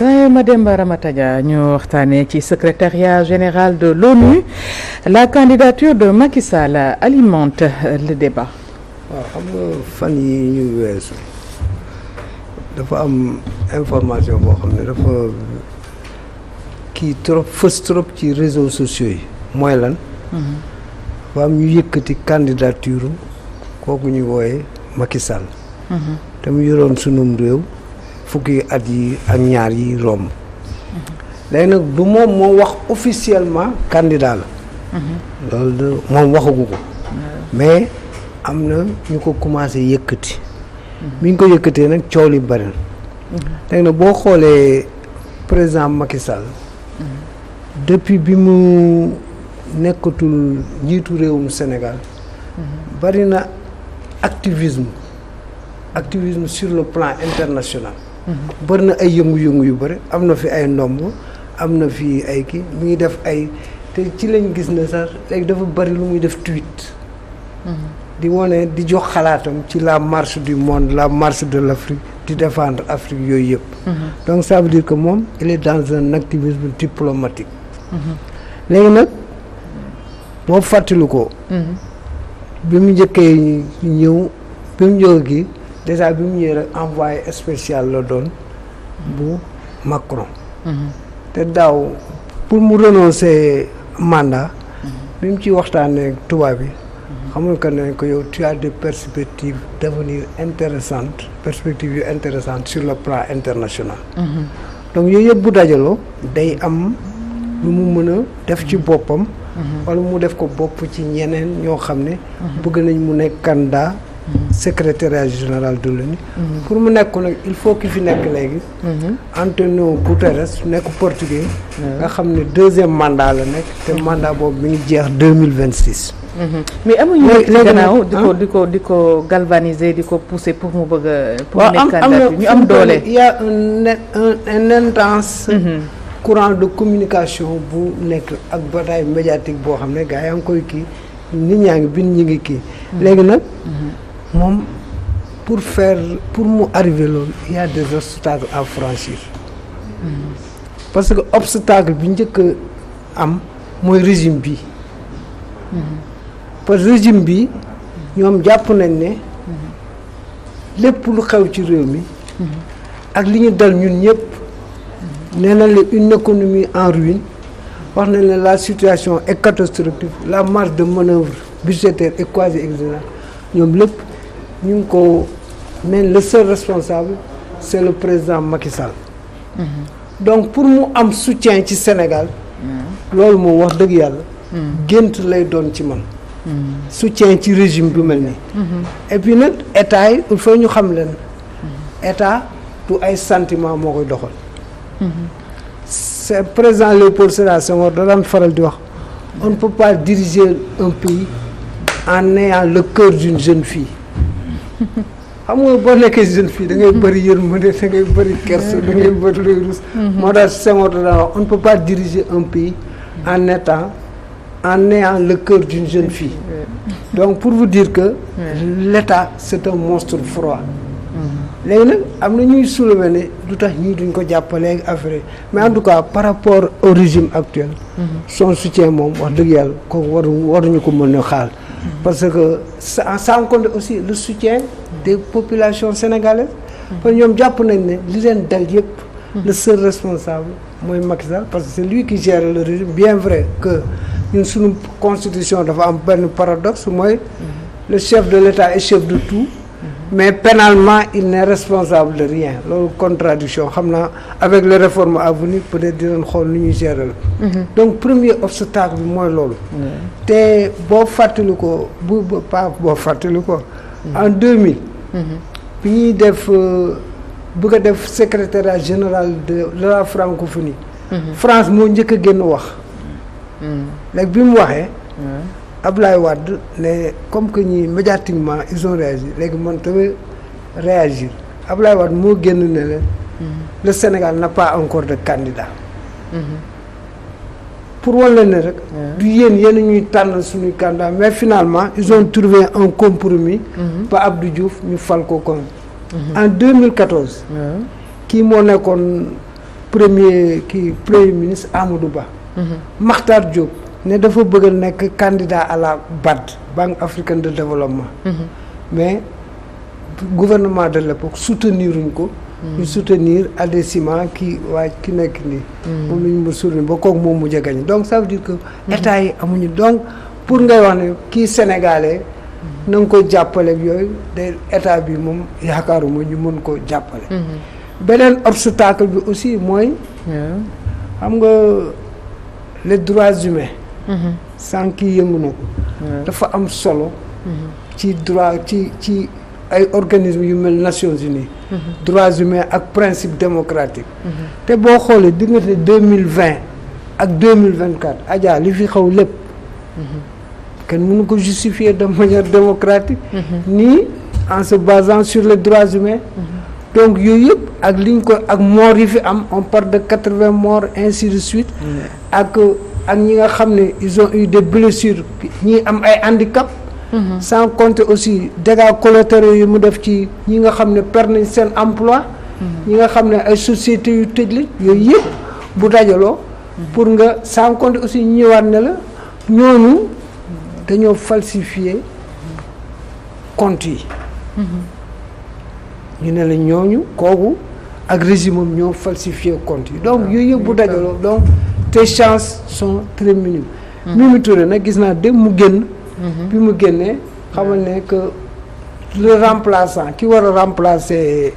Mademba Ramata Dia ñu waxtaanee ci secrétariat général de l'ONU la candidature de Macky Sall alimente le débat. waaw xam nga fan yi ñu weesu dafa am information boo xam ne dafa kii trop fës trop ci réseaux sociaux yi mooy lan. dafa am ñu yëkkati candidature kooku ñuy wooyee Macky Sall. te mu yoroon sunum réew fukki at yi ak ñaar yi romb. léegi nag du moom moo wax officiellement candidat la. loolu moom waxagu ko. mais am na ñu ko commencé yëkkati. bi ñu ko yëkkatee nag coow li bari na. léegi nag boo xoolee président Macky Sall. depuis bi mu nekkatul njiitu réewum Sénégal. bari na activisme sur le plan international. bari na ay yëngu-yëngu yu bari am na fi ay ndomb am na fi ay kii mu ngi def ay te ci lañ gis ne sax léegi dafa bari lu muy def tweet. di wane di jox xalaatam ci la marche du monde la marche de l'Afrique di défendre Afrique yooyu yëpp. donc ça veut dire que moom il est dans un activisme diplomatique. léegi nag boo fàttali ko. bi mu njëkkee ñëw bi mu ñëw gi déjà bi mu ñëwee rek envoyé spécial la doon bu Macron. te daaw pour mu renoncer mandat. bi mu ci waxtaanee ak tubaab bi. xamul que ne ko yow tu as des perspectives d'avenir intéressantes perspectives yu intéressantes sur le plan international. donc yooyu yëpp bu dajaloo day am lu mu mën a def ci boppam. wala mu def ko bopp ci ñeneen ñoo xam ne. bëgg nañ mu nekk candidat. secrétariat général de l'ONU. pour mu nekk nag il faut que fi nekk léegi. António Guterres nekk portugais. nga xam ne deuxième mandat la nekk te mandat boobu mi ngi jeex 2026. mais amuñu gannaaw di ko galvaniser di ko pousser pour mu bëgg a. pour mu nekk candidat ñu am doole. il y a un intense. courant de communication bu nekk ak bataille médiatique boo xam ne gars yaa ngi koy kii nit ñaa ngi bind ñi ngi kii. léegi nag. moom pour mu arriver loolu il y a des obstacles à franchir. parce que obstacle bi njëkk am mooy régime bi. parce que régime bi ñoom jàpp nañ ne lépp lu xew ci réew mi. ak li ñu dal ñun ñëpp. nee na la une économie en ruine wax nañ ne la situation est catastrophique la marge de manœuvre budgétaire est quasi exsangue ñoom lépp ñu ngi ko neen le seul responsable c'est le président Macky Sall. donc pour mu am soutien ci Sénégal. loolu moom wax dëgg yàlla. gént lay doon ci man. soutien ci régime bu mel nii. et puis nag état yi il faut ñu xam leen. état du ay sentiment moo koy doxal. c'est président Léopold Sédar Senghor da daan faral di wax on ne peut pas diriger un pays en ayant le cœur d'une jeune fille. xam nga boo nekkee jeune fille da ngay bëri yërmande da ngay bëri kersa da ngay bëri luy rus. moo tax Senghor da daan wax on ne peut pas diriger un pays en ayant le cœur d'une jeune fille. donc pour vous dire que l'État c'est un monstre froid. léegi nag am na ñuy soulever ne lu tax ñii duñ ko jàppale ak affaire mais en tout cas par rapport au régime actuel. son soutien moom wax dëgg yàlla kooku waruñu ko mën a xaal. parce que sans compter aussi le soutien des populations sénégalaises. parce que ñoom jàpp nañ ne li leen dal yëpp. le seul responsable mooy Macky Sall parce que c'est lui qui gère le régime bien vrai que ñun suñu constitution dafa am benn paradoxe mooy le chef de l'État est chef de tout. mais pénalement il n'est responsable de rien loolu contradiction xam naa avec les réformes à venir peut-être dinañ xool nu ñuy gérer la. donc premier obstacle bi mooy loolu. te boo fàttali ko boo fàttali ko. en 2000. bi ñuy def bëgg a def secrétariat général de la francophonie. France moo njëkk a génn wax. léegi bi mu waxee. Ablaye Wade ne comme que ñi médiatiquement ils ont réagi léegi man tamit réagir Ablaye Wade moo génn ne leen le Sénégal n'a pas encore de candidat. pour wan leen ne rek du yéen ñuy tànn suñuy candidat mais finalement ils ont trouvé un compromis ba Abdou Diouf ñu fal ko comme en 2014 kii moo nekkoon premier ministre Amadou Ba. Makhtar Diop ne dafa bëgg a nekk candidat à la BAD, Banque africaine de développement. mais gouvernement de l'époque souteniruñ ko. ñu soutenir Adesima ki nekk nii. moom la ñu ma soutenir ba kooku moom mujj a gañ donc ça veut dire que état yi amuñu donc pour ngay wax ne kii sénégalais na nga ko jàppale yooyu de état bi moom yaakaaruma ñu mën ko jàppale. beneen obstacle bi aussi mooy. xam nga les droits humains. sànq yëngu na ko. dafa am solo. ci droit ci ay organismes yu mel Nations Unies. droits humains ak principe démocratique. te boo xoolee diggante 2020 ak 2024 Adja li fi xaw lépp. kenn mënu ko justifier de manière démocratique. ni en se basant sur les droits humains. donc yooyu yëpp ak liñ ko ak morts yi fi am on parle de 80 morts ainsi de suite. ak ñi nga xam ne ils ont eu des blessures ñi am ay handicap. sans compter aussi dégâts collatéraux yi mu def ci ñi nga xam ne perdre nañ seen emploi. ñi nga xam ne ay sociétés yu tëj la yooyu yëpp bu dajaloo. pour nga sans compter aussi ñëwaat ne la ñooñu dañoo falsifier comptes yi. ñu ne la ñooñu kooku ak régime am ñoo falsifier comptes yi donc yooyu yëpp bu dajaloo donc tes chances sont très minimes. Mimi Touré nag gis naa dem mu génn. bi mu génnee xamal ne que le remplaçant ki war a remplacer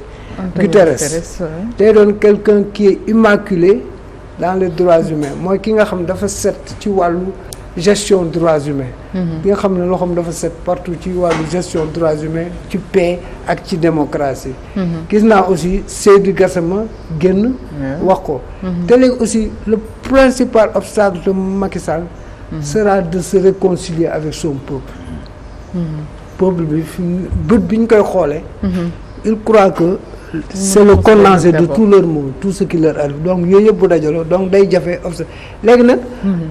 Guterres day doon quelqu'un qui est immaculé dans les droits humains mooy ki nga xam dafa set ci wàllu gestion droits humains. bi nga xam ne loxoom dafa set partout ci wàllu gestion droits humains ci paix ak ci démocratie. gis naa aussi Seydou Gassama génn wax ko te léegi aussi le principal obstacle de Macky Sall sera de se réconcilier avec son peuple. peuple bi fi bët bi ñu koy xoolee. il croit que c'est le condensé de tout leur monde tout ce qui leur arrive donc yooyu yëpp bu dajaloo donc day jafe obstacle léegi nag.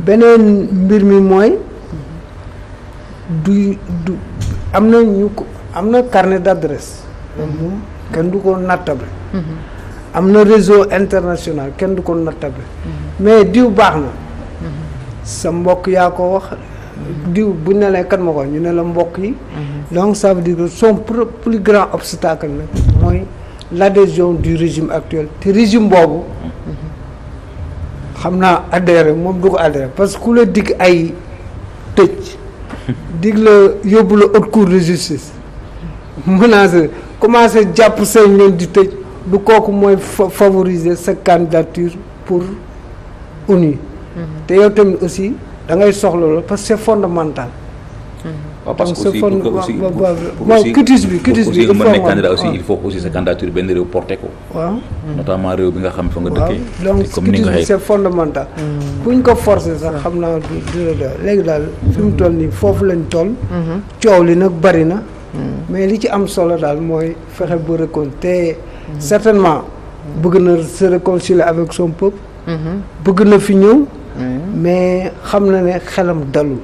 beneen mbir mi mooy du am na ñu ko am na carnet d'adresse. moom kenn du ko nattable. am na réseau international kenn du ko nattable. mais diw baax na. sa mbokk yaa ko wax diw bu ñu ne leen kat ma ko ñu ne la mbokk yi. donc ça veut dire que son plus grand obstacle nag mooy l'adhésion du régime actuel te régime boobu xam naa adhéré moom du ko adhéré parce que ku la dig ay tëj dig la yóbbu la haute cour de justice menacé commencé jàpp seen leen di tëj du kooku mooy favoriser sa candidature pour ONU. te yow tamit aussi da ngay soxla loolu parce que c'est fondamental. parce que aussi cutis bi il faut nekk candidat aussi il faut aussi sa candidature benn réew porté ko. waaw notamment réew bi nga xam fa nga dëkkee. donc cutis bi c'est fondamental. buñ ko forcer sax xam naa du léegi daal fi mu toll nii foofu lañ toll. coow li nag bari na. mais li ci am solo daal mooy fexe ba réconcilier te certainement bëgg na se réconcilier avec son peuple. bëgg na fi ñëw. mais xam na ne xelam dalul.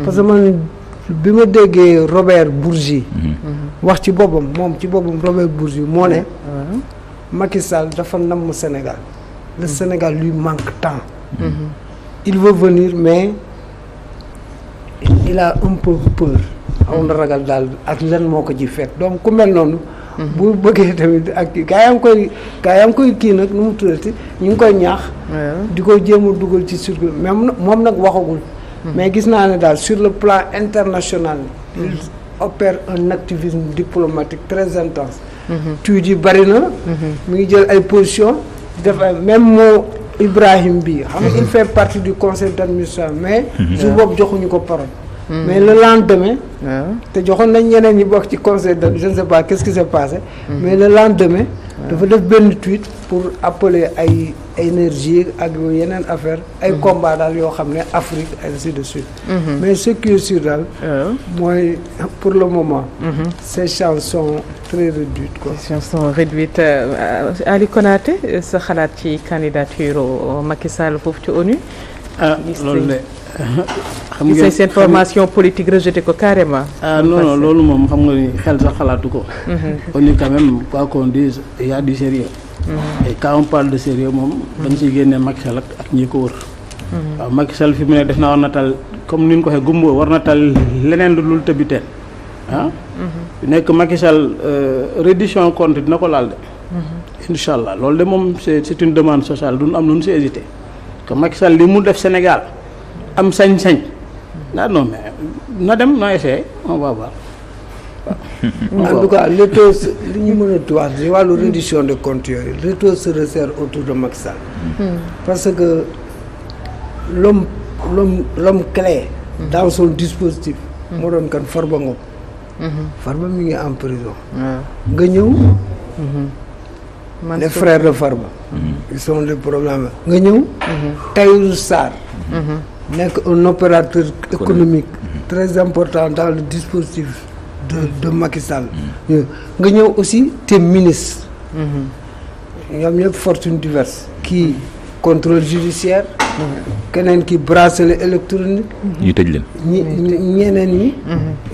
parce que man bi ma déggee Robert Bourgi. wax ci boppam moom ci boppam Robert Bourgi moo ne. Macky Sall dafa namm Sénégal. le Sénégal lui manque tant. il veut venir mais il a un peu peur. xaw na ragal daal ak lan moo ko ci fekk donc ku mel noonu. bu bëggee tamit ak gaa yaa ngi koy kii nag nu mu tuddati ñu ngi koy ñaax. di ko jéem a dugal ci circuit même moom nag waxagul. mais gis naa ne daal sur le plan international. il opère un activisme diplomatique très intense. tuuti yi bari na. mu ngi jël ay positions def ay même moo Ibrahim bi xam nga il fait partie du conseil d'administration mais. su boobu joxuñu ko parole. mais le lendemain. te joxoon nañ ñeneen ñi bokk ci conseil de je ne sais pas qu'est-ce qui s'est passé. mais le lendemain. dafa def benn tweet pour appeler ay énergie ak yeneen affaire ay combat daal yoo xam ne Afrique ainsi de suite. mais ce qui est sûr daal. mooy pour le moment. ces chances sont très réduites quoi. ces chances sont réduites Ali Konaté sa xalaat ci candidature Macky Sall foofu ci ONU. loolu de. xam ngeen seen formation politique rejeté ko carrément. non loolu moom xam nga ni xel sax xalaatu ko. on est quand même quoi qu'on dise il y a du sérieux et quand on parle de sérieux moom dañ siy génnee Macky Sall ak ñi ko wër. waaw Macky Sall fi mu ne def naa war na tal comme ni ñu ko waxee gumbo war na tal leneen lu dul tëbbi teen nekk Macky Sall reddition compte dina ko laal de. incha allah loolu de moom c'est une demande sociale duñ am lu ñu si hésité que Macky Sall li mu def Sénégal am sañ-sañ ah non mais na dem na essayé on va voir. en tout cas le taux li ñu mën a wax ci wàllu reddition de comptes yooyu le taux se resserre autour de Macky Sall. parce que l'homme clé dans son dispositif moo doon kan Farba Ngom. Farba mi ngi en prison. nga ñëw. les frères de Farba. ils sont les problèmes nga ñëw. Tahirou Sarr. nekk un opérateur économique très important dans le dispositif de Macky Sall. nga ñëw aussi te ministre. ñoom ñëpp fortune diverse. kii contrôle judiciaire. keneen ki bracelet électronique. ñu tëj leen. ñeneen ñi.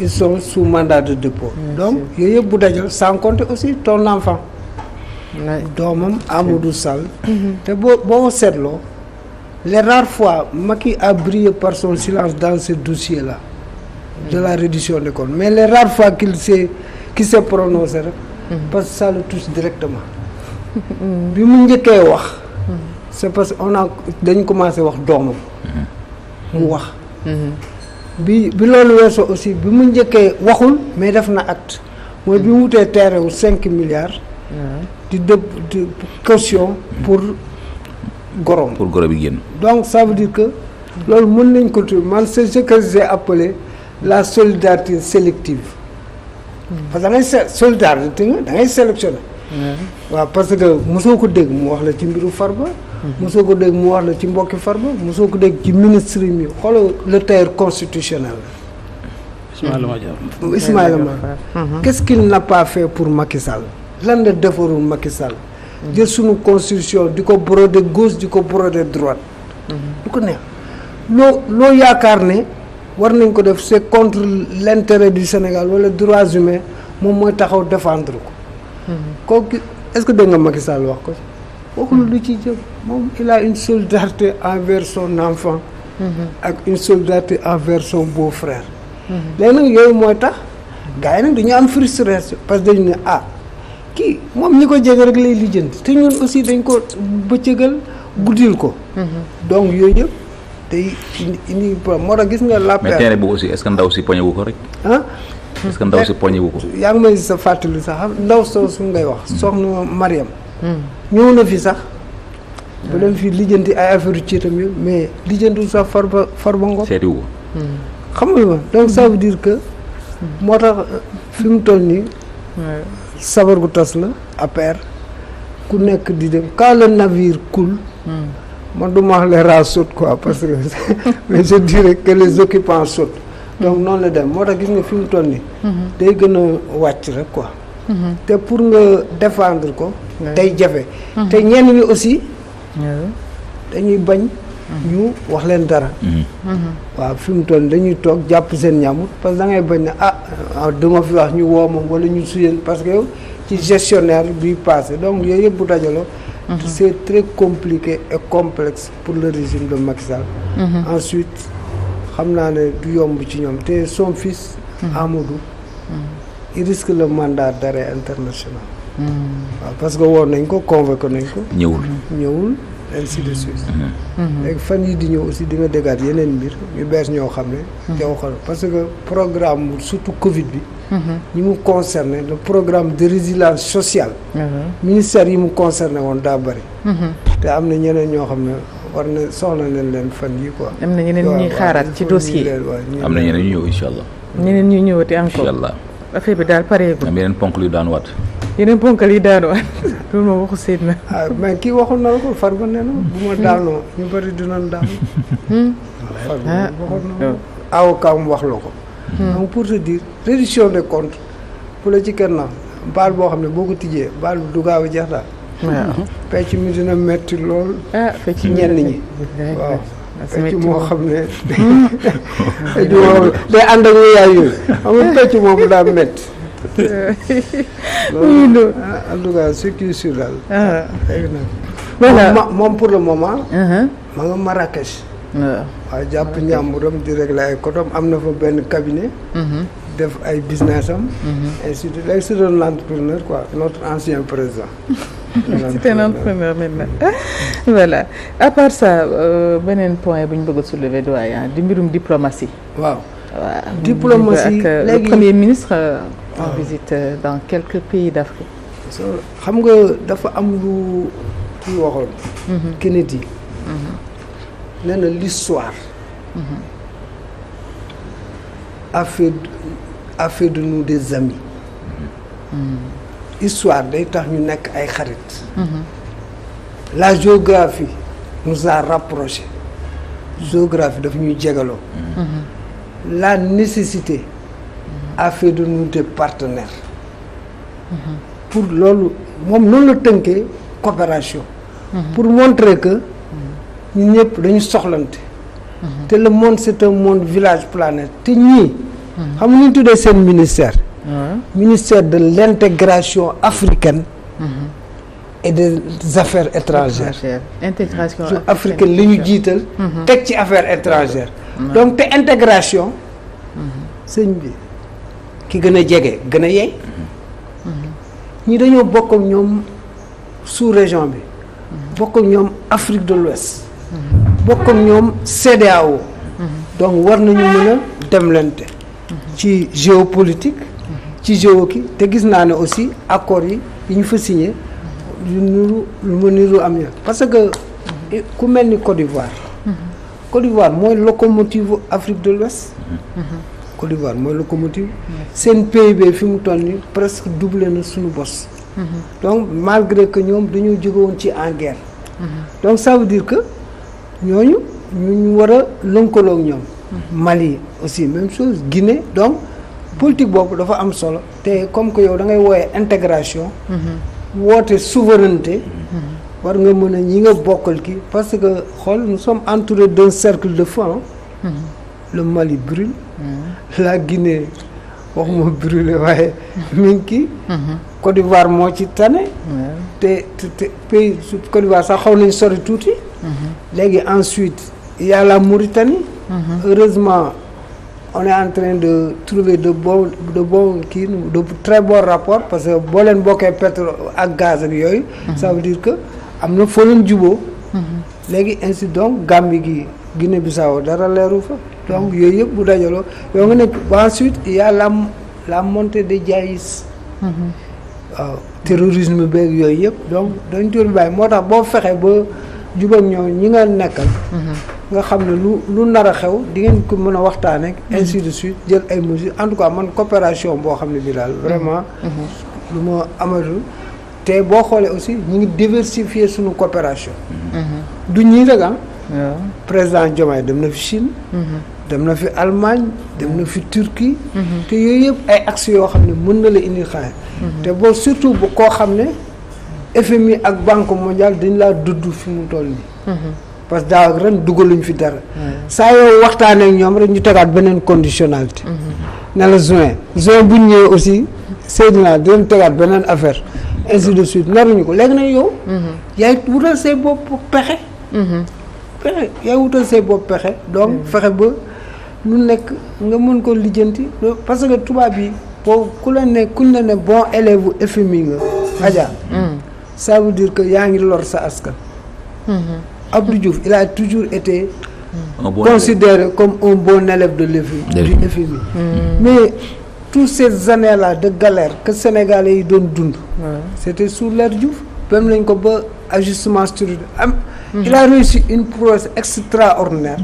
ils sont sous mandat de dépôt. donc yooyu yëpp bu dajal sans compter aussi ton enfant. doomam Amadou Sall. te boo seetloo les rares fois Macky a brillé par son silence dans ce dossier là de la reddition des comptes mais les rares fois qu'il s'est prononcé rek parce que ça le touche directement bi mu njëkkee wax c'est parce que dañ commencé wax doomam mu wax bi loolu weesoo aussi bi mu njëkkee waxul mais def na acte mooy bi mu wutee terrain wu 5 milliards di caution pour gorom bi génn. donc ça veut dire que loolu mën nañ ko tudd man c'est ce que j'ai appelé la solidarité sélective parce que da ngay solidarité nga da ngay sélectionné waaw parce que mosoo ko dégg mu wax la ci mbiru Farba mosoo ko dégg mu wax la ci mbokki Farba mosoo ko dégg ci ministre yi xoolal le tailleur constitutionnel Ismaïla Madior qu'est-ce qu'il n'a pas fait pour Macky Sall lan la defarul Macky Sall jël suñu constitution di ko broder gauche di ko broder droite du ko neex loo yaakaar ne war nañ ko def c'est contre l'intérêt du Sénégal wala droits humains moom mooy taxaw défendre ko kooku est-ce que dégg nga Macky Sall wax ko waxul lu ci jëm moom il a une solidarité envers son enfant ak une solidarité envers son beau-frère léegi nag yooyu mooy tax gars yi nag dañu am frustration parce que dañu ne kii moom ñi ko jege rek lay lijjanti te ñun aussi dañ ko bëccëgal guddil ko donc yooyu yëpp day indi moo tax gis nga la mais terrain bi aussi est-ce que ndaw si poñe wu ko rek est-ce que ndaw si poñe wu ko yaa ngi may sa fàttali sax xam ndaw soosu ngay wax soxna Mariam ñëw na fi sax ba leen fi lijjanti ay affaire ci itam yëpp mais lijjanti sax Farba Ngom seeti wu ko xam nga ma donc ça veut dire que moo tax fi mu toll nii sabar gu tas la APR ku nekk di dem quand le navire coule man du ma wax les rats sautent quoi parce que mais je dirais que les occupants sautent donc noonu la dem moo tax gis nga fi mu toll nii day gën a wàcc rek quoi te pour nga défendre ko day jafe te ñenn ñi aussi dañuy bañ ñu wax leen dara waaw fi mu toll dañuy toog jàpp seen ñaamut parce que da ngay bañ ne duma fi wax ñu woo moom wala ñu suyeen parce que yow ci gestionnaire bi passé donc yooyu yëpp bu dajaloo c'est très compliqué et complexe pour le régime de Macky Sall ensuite xam naa ne du yomb ci ñoom te son fils Amadou il risque le mandat d'arrêt international waaw parce que woon nañ ko convoqué nañ ko ñëwul ainsi de suite léegi fan yi di ñëw aussi di nga déggaat yeneen mbir ñu bees ñoo xam ne jaw xol parce que programme surtout Covid bi ñi mu concerné le programme de résilience sociale ministère yi mu concerné woon daa bëri te am na ñeneen ñoo xam ne war na soxla nañ leen fan yi quoi am na ñeneen ñuy xaaraat ci dossier am na ñeneen ñu ñëw incha allah ñeneen ñuy ñëwati encore incha allah affaire bi daal pareegul am yeneen ponk lu daan waat yeneen ponkal yi daanoo loolu ma waxu seet na mais kii waxoon na la ko Farba nee na bu ma daanoo ñu bëri dinañ daanu Farba waxoon na avocat mu wax la ko donc pour te dire reddition des comptes pour la ci kenn na baal boo xam ne boo ko tijjee baal bi du gaaw a jeex daal waaw pecc mi dina metti lool fecc ñenn ñi waaw pecc moo xam ne day ànd ak yaay yooyu xam nga pecc moom daa metti loolu en tout cas ce qui est sûr daal. léegi nag. voilà moom pour le moment. Uh-huh. ma nga Marrakech. waaw. waaye jàpp ñàmburam di régler ay kotom am na fa benn cabinet. def ay business am. ainsi de suite léegi c'est un entrepreneur quoi notre ancien président. c'est un entrepreneur maintenant. voilà à part ça beneen point bu ñu bëgg a soulever doyen di mbirum diplomatie. waaw. waaw diplomatie ak le premier ministre en visite dans quelques pays d'Afrique. xam nga dafa am lu kii waxoon. Kennedy. nee na l'histoire a fait de nous des amis. histoire day tax ñu nekk ay xarit. la géographie nous a rapprochés. géographie daf ñuy jegaloo. la nécessité a fait de nous des partenaires. pour loolu moom noonu la tënkee coopération. pour montrer que ñun ñëpp dañu soxlante. te le monde c'est un monde village planète te ñii. xam nga ñu tuddee seen ministère. ministère de l'intégration africaine. et des affaires étrangères. intégration africaine li ñu jiital. teg ci affaires étrangères. donc te intégration. sëñ bi ki gën a jege gën a yey. ñi dañoo bokk ak ñoom sous-région bi. bokk ak ñoom Afrique de l'Ouest. bokk ak ñoom CEDEAO. donc war nañu mën a demlante. ci géopolitique. ci géoki te gis naa ne aussi accords yi ñu fa signé lu ma niru am ya parce que ku mel ni Côte d'Ivoire. Côte d'Ivoire mooy locomotive Afrique de l'Ouest. Côte d'Ivoire mooy locomotive. seen PIB fi mu toll nii presque doublé na suñu bos. donc malgré que ñoom dañoo jóge woon ci en guerre. donc ça veut dire que ñooñu ñu war a lëkkaloo ak ñoom. Mali aussi même chose Guinée donc politique boobu dafa am solo te comme que yow da ngay wooye intégration. woote souveraineté. war nga mën a ñi nga bokkal kii parce que xool nous sommes entourés d'un cercle de feu. Le Mali brûle. La Guinée waxuma brûlé waaye mi ngi kii. Côte d'Ivoire moo ci tane. te pays Côte d'Ivoire sax xaw nañ sori tuuti. léegi ensuite il y a la Mauritanie. Heureusement on est en train de trouver de bons kii de très bons rapports parce que boo leen bokkee pétrole ak gaz ak yooyu. ça veut dire que am na foo leen juboo. léegi ainsi donc Gambie gi Guinée-Bissau dara leeru fa. donc yooyu yëpp bu dajaloo yow nga nekk ensuite il y a la montée des djihadistes. waaw terrorisme beeg yooyu yëpp donc dañ tur bàyyi moo tax boo fexe ba jubag ñoo ñi nga nekkal. nga xam ne lu nar a xew di ngeen ko mën a waxtaanee. ainsi de suite jël ay mesures en tout cas man coopération boo xam ne bi daal vraiment. lu ma amatul te boo xoolee aussi ñu ngi diversifier suñu coopération. du ñii rek président Diomaye dem na fi Chine. dem na fi Allemagne dem na fi Turquie. te yooyu yëpp ay axes yoo xam ne mën na la indi xaalis. te boo surtout bu koo xam ne FMI ak Banque mondiale dañ laa dudd fi mu toll nii. parce que daaw ak ren dugaluñ fi dara. saa yoo waxtaanee ak ñoom rek ñu tegaat beneen conditionnalité. ne la juin bu ñu ñëwee aussi Seydina di leen tegaat beneen affaire ainsi de suite naruñu ko léegi nag yow. yaay wutal say bopp pexe. yaay wutal say bopp pexe donc fexe ba lu nekk nga mën ko lijjanti parce que tubaab yi boo kuñ la ne bon élève FMI nga. Adja. ça veut dire que yaa ngi lor sa askan. Abdou Diouf il a toujours été considéré comme un bon élève de du FMI. Mais toutes ces années-là de galère que Sénégalais yi doon dund. C'était sous l'ère Diouf. Même lañ ko ba ajustement structurel il a réussi une prouesse extraordinaire.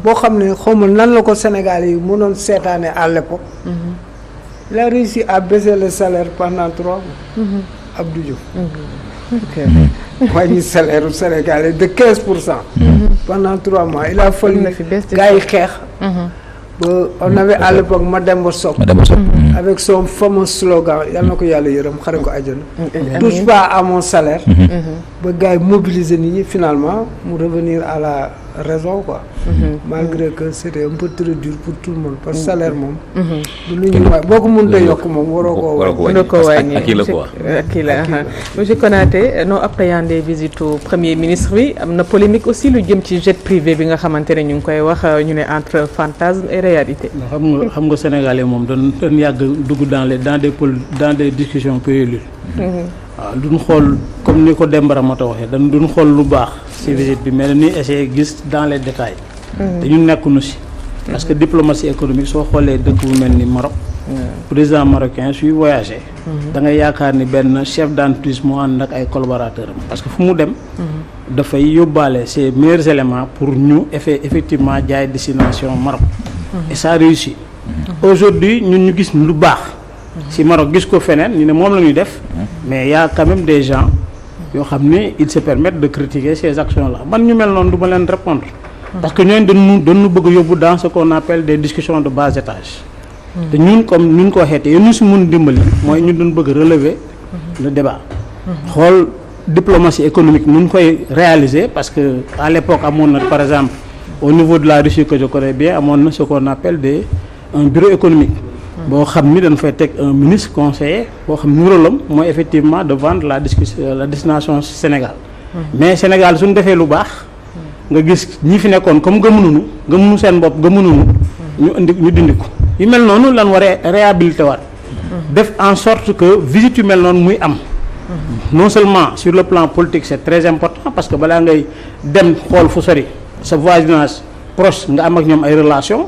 boo xam ne xaw ma nan la ko Sénégalais yi mënoon seetaane à l'époque. Il a réussi à baisser le salaire pendant 3 mois. Abdou Diouf. wàññi salaire u Sénégalais de 15%. pendant 3 mois il a fallu gars yi xeex. On avait à l'époque Mademba Sock avec son fameux slogan yal na ko yàlla yërëm xare ko àjjana. touche pas à mon salaire. ba gars yi mobiliser nit ñi finalement mu revenir à la raison quoi. Malgré que c'était un peu très dur pour tout le monde parce que salaire moom. du lu ñu waay boo ko mënut a yokk moom waroo koo wàññi. Akii la monsieur Konaté noo appréhendé visite au premier ministre bi am na polémique aussi lu jëm ci jet privé bi nga xamante ne ñu ngi koy wax ñu ne entre fantasme et réalité. xam nga Sénégalais moom doon yàgg dugg dans des discussions puériles. waaw duñ xool comme ni ko Demba Ramata waxee duñ xool lu baax ci visite bi mais dañuy essayer gis dans les détails. te ñu nekkuñu ci. parce que diplomatie économique soo xoolee dëkk bu mel ni Maroc. président marocain suy voyagé. da ngay yaakaar ni benn chef d'entreprise moo ànd ak ay collaborateurs am parce que fu mu dem. dafay yóbbaale ses meilleurs éléments pour ñu effectivement jaay destination Maroc. et ça réussit. aujourd'hui ñun ñu gis lu baax. ci Maroc gis ko feneen ñu ne moom la ñuy def. mais y a quand même des gens yoo xam ni ils se permettent de critiquer ces actions là man ñu mel noonu du ma leen répondre. parce que ñooñu dañu bëgg yóbbu dans ce qu'on appelle des discussions de bas étage. te ñun comme ñu ko waxee te yéen ñu si mun dimbali mooy ñun doon bëgg relever le débat. xool diplomatie économique nu ñu koy réaliser parce que à l'époque amoon na par exemple au niveau de la Russie que je connais bien amoon na ce qu'on appelle un bureau économique. boo xam ni dañ fay teg un ministre conseiller boo xam ni rôle am mooy effectivement de vendre la destination Sénégal. mais Sénégal suñu defee lu baax. nga gis ñi fi nekkoon comme gëmuñu seen bopp gëmuñu ñu dindi ko yu mel noonu lan war a réhabilité waat. def en sorte que visite yu mel noonu muy am. non seulement sur le plan politique c'est très important parce que balaa ngay dem xool fu sori sa voisinage proche nga am ak ñoom ay relations.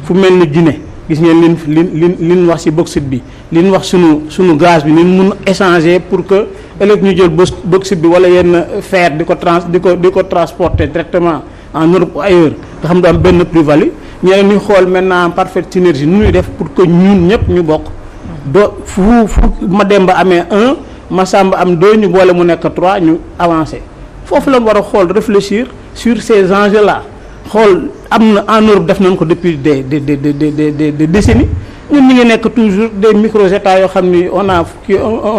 fu mel ni Guinée. gis ngeen liñ wax ci bauxite bi liñ wax sunu gaz bi ni mun échanger pour que ëllëg ñu jël bauxite bi wala yenn fer di ko transporter directement en Europe ou ailleurs nga xam ne am benn plus-value ñeneen ñu xool maintenant en parfaite synergie nu ñuy def pour que ñun ñëpp ñu bokk fu Mademba amee 1 Massamba am 2 ñu boole mu nekk 3 ñu avancer foofu la war a xool réfléchir sur ces enjeux là xool am na en Europe def nañ ko depuis des décennies ñun ñu ngi nekk toujours des micro-états yoo xam ni on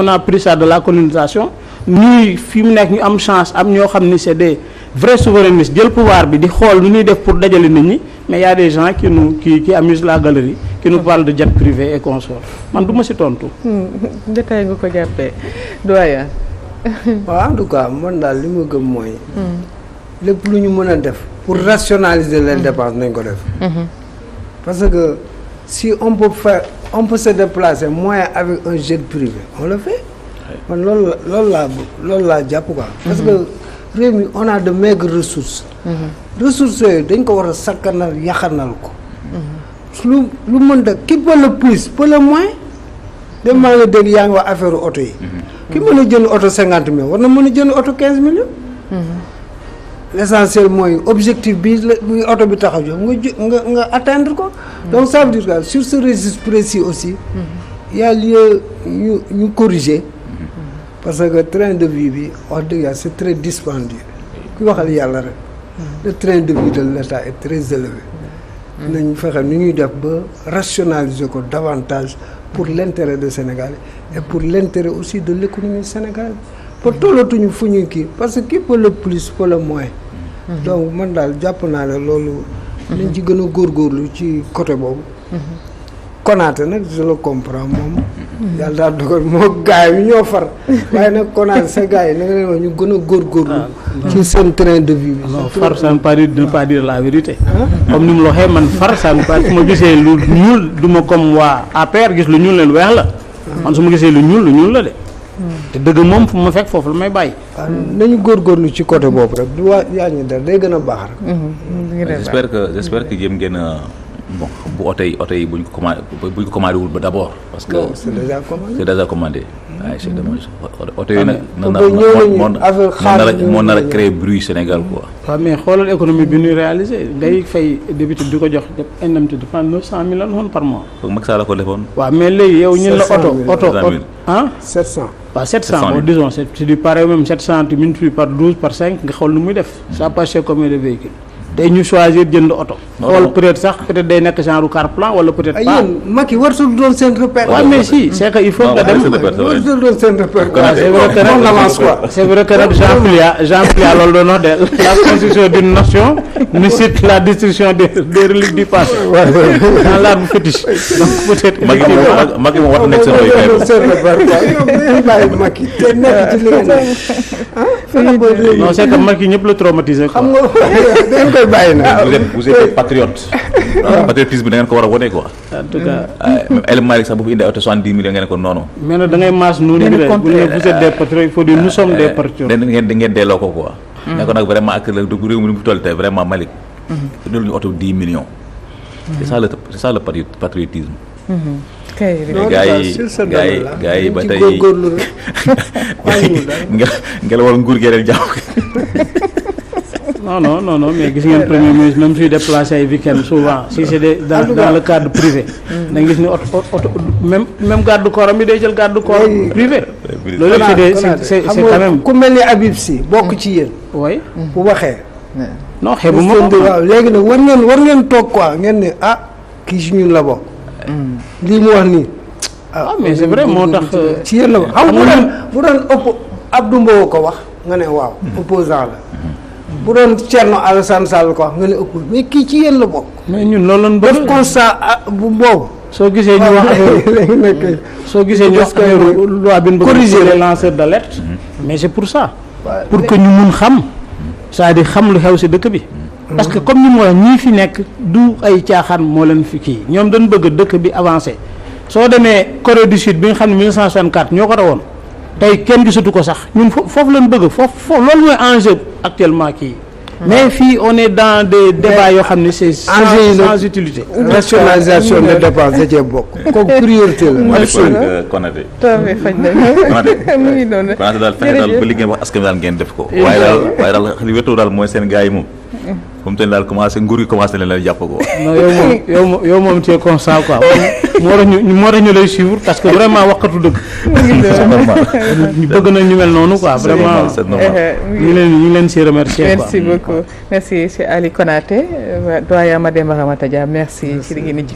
a pris ça de la colonisation ñuy fi mu nekk ñu am chance am ñoo xam ni c'est des vrais souverainistes jël pouvoir bi di xool lu ñuy def pour dajale nit ñi mais y a des gens qui amusent la galerie qui nous parlent de jet privé et consorts man du ma ci tontu. détail nga ko jàppee doyen. waaw en tout cas man daal li ma gëm mooy. lépp lu ñu mën a def. pour rationaliser les dépenses nañ ko def. parce que si on peut se déplacer moins avec un jet privé on le fait. man loolu laa jàpp quoi. parce que réew mi on a de maigres ressources. ressources yooyu dañ ko war a sakkanal yaxanal ko. lu mën da qui peut le plus peut le moins. dem maa ngi dégg yaa ngi wax affaire oto yi. ki mën a jënd oto 50 millions war na mën a jënd oto 15 millions. l'essentiel mooy objectif bi oto bi tax a jóg nga atteindre ko. donc ça veut dire que sur ce registre précis aussi. il y a lieu ñu corriger. parce que train de vie bi wax dëgg yàlla c'est très dispendieux. ku waxal yàlla rek. le train de vie de l'État est très élevé. nañ fexe nu ñuy def ba rationaliser ko davantage pour l'intérêt du Sénégal et pour l'intérêt aussi de l'économie sénégalaise. ba tollatuñu fu ñu kii parce que qui peut le plus peut le moins. donc man daal jàpp naa ne loolu. nañ ci gën a góorgóorlu ci côté boobu. Konaté nag je le comprends moom. yàlla daal dogal moo gars yi ñoo far. waaye nag Konaté sa gars yi na nga leen wax ñu gën a góorgóorlu. ci seen train de vie bi. non far ça ne veut pas dire la vérité. comme ni mu la waxee man far ça ne veut pas su ma gisee lu ñuul du ma comme waa APR gis lu ñuul leen weex la. man su ma gisee lu ñuul la de. te dëgg moom fu ma fekk foofu la may bàyyi. waaw nañu góorgóorlu ci côté boobu rek du waa yaa ñu dara day gën a baax rek. j'espère que jéem ngeen a bon bu oto yi buñ ko commandé wul ba d'abord. parce que c'est déjà commandé. waaye c'est dommage oto yi nag. moo nar a créer bruit Sénégal quoi. waaw mais xoolal économie bi ñuy réaliser ngay fay député di ko jox indemnité de 900 millions par mois. foog Macky Sall la ko defoon. waaw mais léegi yow ñun la oto ah 700. waaw 700 bon disons c'est du pareil même 700 tu multiplies par 12 par 5 nga xool nu muy def. ça passe chez combien de véhicules. tey ñu choisir jënd oto. xool peut-être sax peut-être day nekk genre car plan wala peut-être pas. yéen Macky wartul doon seen repère. waaw mais si c'est que il faut nga dem. wartul doon seen repère. c'est vrai que nag on avance quoi. c'est vrai que nag Jean Plia loolu doon wax de la construction d'une nation nécessite la destruction des reliques du passé. dans l'arbre fétiche. donc peut-être. Macky moom war na nekk seen royukaay. seen repère quoi yow dañuy bàyyi Macky te nekk ci li nga nekk. non c'est que Macky ñëpp la traumatisé quoi. xam nga dañ koy bàyyi nag. vous êtes patriote. patriotisme bi da ngeen ko war a wone quoi. en tout cas. même El Malick sax bu fi indi ay oto 70 millions ngeen ko noonu. mais nag da ngay maas noonu bi de bu ne vous êtes des patriotes il faut dire nous sommes des patriotes. ngeen delloo ko quoi. ne ko nag vraiment ak réew mi mu toll tey vraiment Malick. ñu oto 10 millions. c'est ça le patriotisme. kay gars yi ba tey ngelawal nguur gee leen jàpp. non mais gis ngeen premier ministre même suy déplacé ay week-end souvent si c'est dans le cadre privé. da nga gis ni oto même garde corps am bi day jël garde corps privé. loolu c'est quand même ku mel ni Habib Sy bokk ci yéen. oui bu waxee. non xeebu ma ko waaw léegi nag war ngeen toog quoi ngeen ne kii si ñun la bokk. lii mu wax nii. mais c'est vrai moo tax. ci yéen la bokk xam nga bu doon Abdou Mbow ko wax nga ne waaw opposant la. bu doon Thierno Alassane Sall ko wax nga ne ëpp mais kii ci yéen la bokk. mais ñun loolu lañ bëgg def constat bu boobu. soo gisee ñu wax soo gisee ñu wax loi bi ñu bëgg corriger les lanceurs d'alerte. mais c'est pour ça. pour que ñu mun xam. c'est-à-dire xam lu xew ci dëkk bi. parce que comme ni mu wax ñii fi nekk du ay caaxaan moo leen fi kii ñoom dañ bëgg dëkk bi avancé soo demee Corée du Sud bi nga xam ne 1964 ñoo ko rawoon tey kenn gisatu ko sax ñun foofu lañ bëgg foofu loolu mooy enjeu actuellement kii. mais fii on est dans des débats yoo xam ne c'est sans utilité. rationalisation des dépenses da cee bokk. kooku priorité la. Konaté. faj nañu. mu ngi noonu. Konaté daal fexe daal ba li ngeen wax askan wi daal ngeen def ko. waaye daal li wétoo daal mooy seen gars yi moom. fu mu toll daal commencé nguur gi commencé leen la jàpp ko. non yow moom tu es constant quoi moo tax ñu lay suivre parce que vraiment waxatu dëgg. c'est normal. ñu bëgg na ñu mel noonu quoi vraiment. c'est normal. ñu ngi leen si remercier quoi. merci beaucoup merci c'est Ali Konaté doyen Mademba Ramata Dia merci ci li ngeen di